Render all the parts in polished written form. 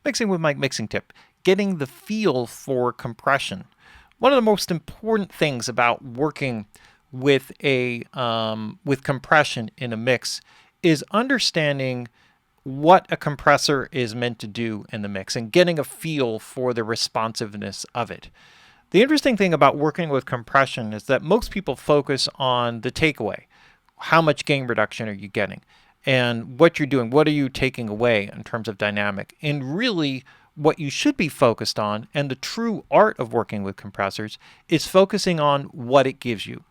Mixing with Mike mixing tip, getting the feel for compression. One of the most important things about working with with compression in a mix is understanding what a compressor is meant to do in the mix and getting a feel for the responsiveness of it. The interesting thing about working with compression is that most people focus on the takeaway. How much gain reduction are you getting? And what you're doing, what are you taking away in terms of dynamic? And really, what you should be focused on, and the true art of working with compressors, is focusing on what it gives you.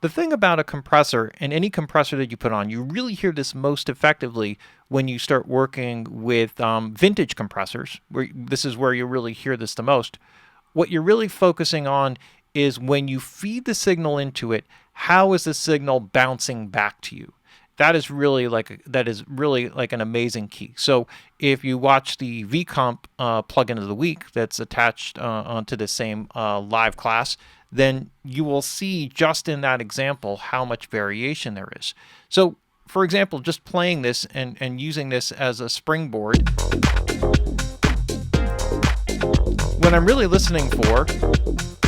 The thing about a compressor, and any compressor that you put on, you really hear this most effectively when you start working with vintage compressors. This is where you really hear this the most. What you're really focusing on is when you feed the signal into it, how is the signal bouncing back to you? That is really like an amazing key. So if you watch the VComp plugin of the week that's attached onto the same live class, then you will see just in that example how much variation there is. So for example, just playing this and using this as a springboard, what I'm really listening for,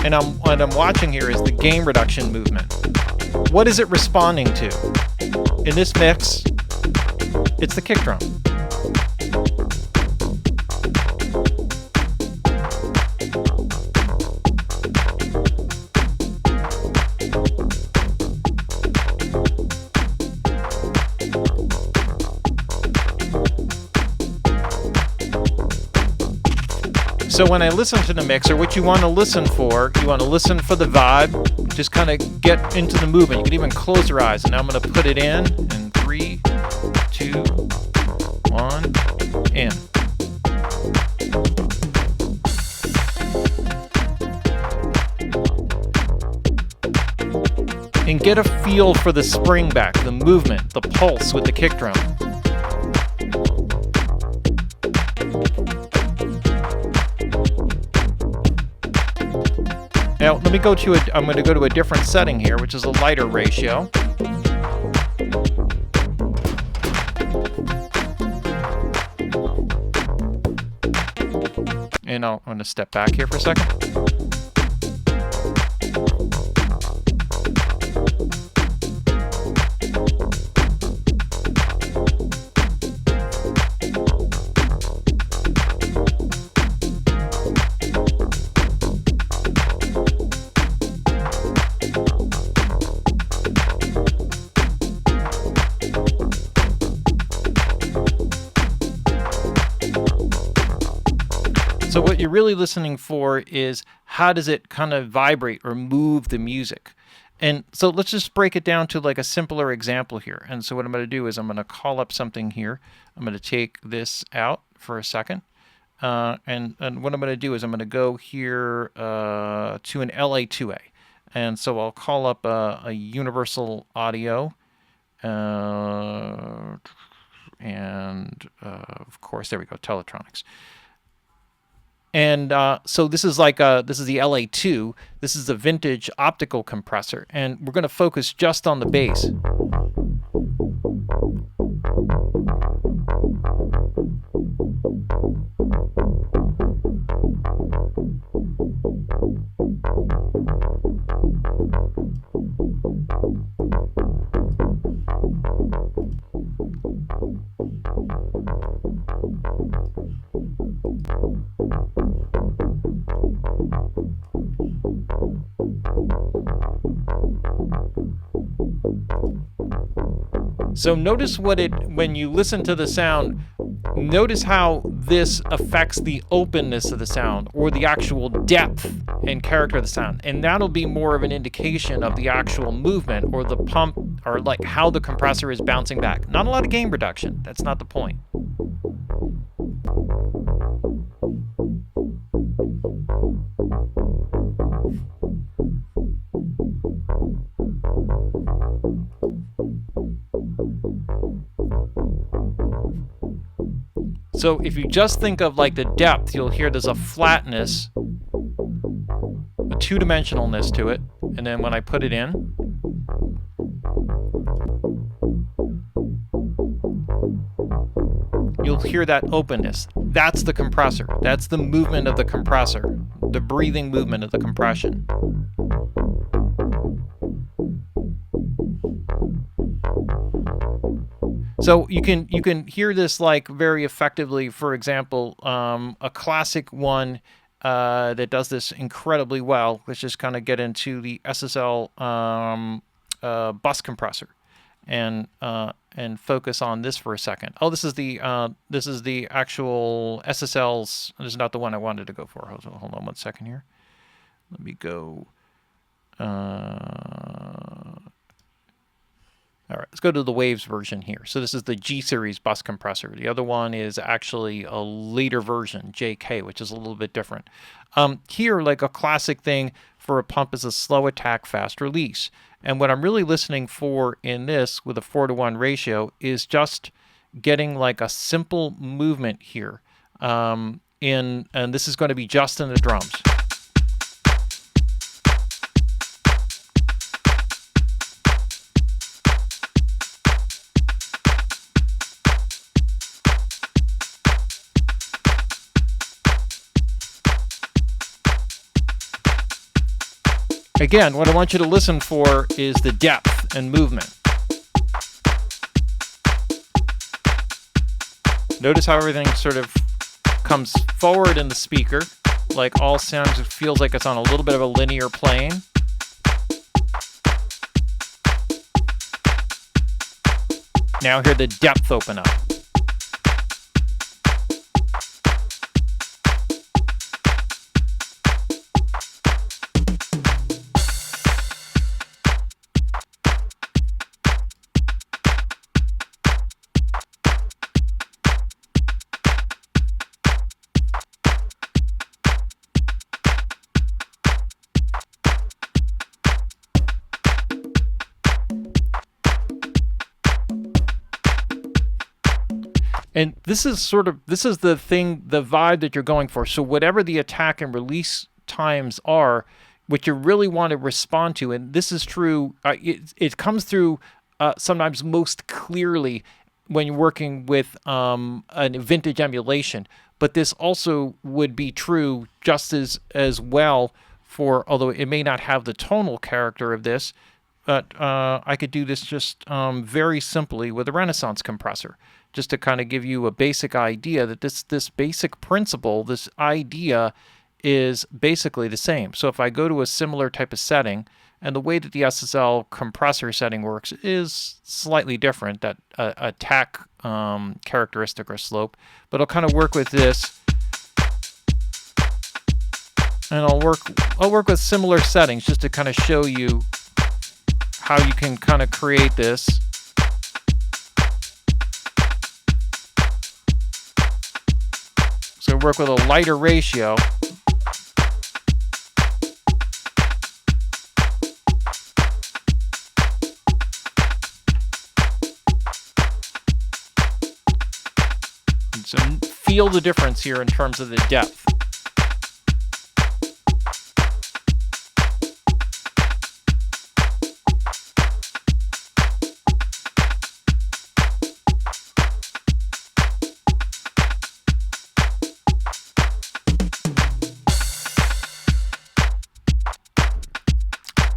and what I'm watching here, is the gain reduction movement. What is it responding to? In this mix, it's the kick drum. So when I listen to the mixer, what you want to listen for the vibe, just kind of get into the movement. You can even close your eyes, and I'm going to put it in 3, 2, 1, in. And get a feel for the spring back, the movement, the pulse with the kick drum. Now, let me I'm going to go to a different setting here, which is a lighter ratio. And I'm going to step back here for a second. So what you're really listening for is how does it kind of vibrate or move the music. And so let's just break it down to like a simpler example here. And so what I'm going to do is I'm going to call up something here. I'm going to take this out for a second. And what I'm going to do is I'm going to go here to an LA2A. And so I'll call up a Universal Audio. And of course, there we go, Teletronics. And so this is the LA2. This is a vintage optical compressor, and we're going to focus just on the bass. So notice when you listen to the sound, notice how this affects the openness of the sound or the actual depth and character of the sound. And that'll be more of an indication of the actual movement or the pump or like how the compressor is bouncing back. Not a lot of gain reduction. That's not the point. So if you just think of like the depth, you'll hear there's a flatness, a two-dimensionalness to it. And then when I put it in, you'll hear that openness. That's the compressor. That's the movement of the compressor, the breathing movement of the compression. So you can hear this like very effectively. For example, a classic one that does this incredibly well. Let's just kind of get into the SSL bus compressor and focus on this for a second. Oh, this is the actual SSL's. This is not the one I wanted to go for. Hold on one second here. Let me go. All right, let's go to the Waves version here. So this is the G series bus compressor. The other one is actually a later version, JK, which is a little bit different. Here, like a classic thing for a pump is a slow attack, fast release. And what I'm really listening for in this with a 4-to-1 ratio is just getting like a simple movement here. And this is going to be just in the drums. Again, what I want you to listen for is the depth and movement. Notice how everything sort of comes forward in the speaker, like all sounds, it feels like it's on a little bit of a linear plane. Now hear the depth open up. And this is the thing, the vibe that you're going for. So whatever the attack and release times are, what you really want to respond to, and this is true, it comes through sometimes most clearly when you're working with a vintage emulation. But this also would be true just as well for, although it may not have the tonal character of this, but I could do this just very simply with a Renaissance compressor, just to kind of give you a basic idea that this basic principle, this idea is basically the same. So if I go to a similar type of setting, and the way that the SSL compressor setting works is slightly different, that attack characteristic or slope, but I'll kind of work with this, and I'll work with similar settings just to kind of show you how you can kind of create this. So work with a lighter ratio. And so feel the difference here in terms of the depth.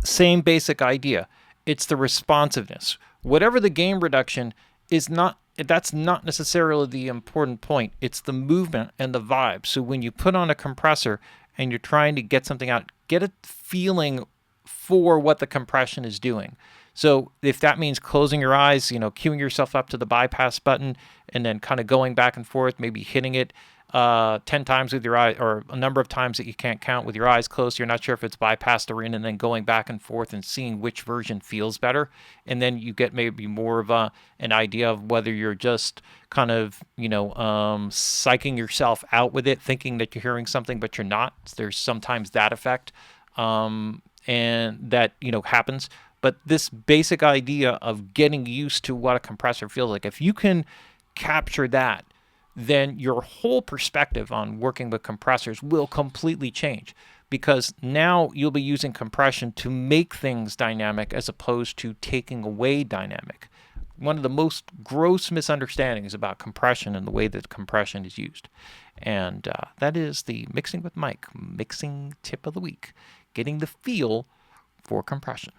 Same basic idea. It's the responsiveness. Whatever the gain reduction is not, that's not necessarily the important point. It's the movement and the vibe. So when you put on a compressor and you're trying to get something out, get a feeling for what the compression is doing. So if that means closing your eyes, queuing yourself up to the bypass button and then kind of going back and forth, maybe hitting it 10 times with your eye, or a number of times that you can't count with your eyes closed. You're not sure if it's bypassed or in, and then going back and forth and seeing which version feels better. And then you get maybe more of an idea of whether you're just kind of, psyching yourself out with it, thinking that you're hearing something, but you're not. There's sometimes that effect, and that, happens. But this basic idea of getting used to what a compressor feels like, if you can capture that, then your whole perspective on working with compressors will completely change, because now you'll be using compression to make things dynamic as opposed to taking away dynamic. one of the most gross misunderstandings about compression and the way that compression is used. And that is the Mixing with Mike mixing tip of the week, getting the feel for compression.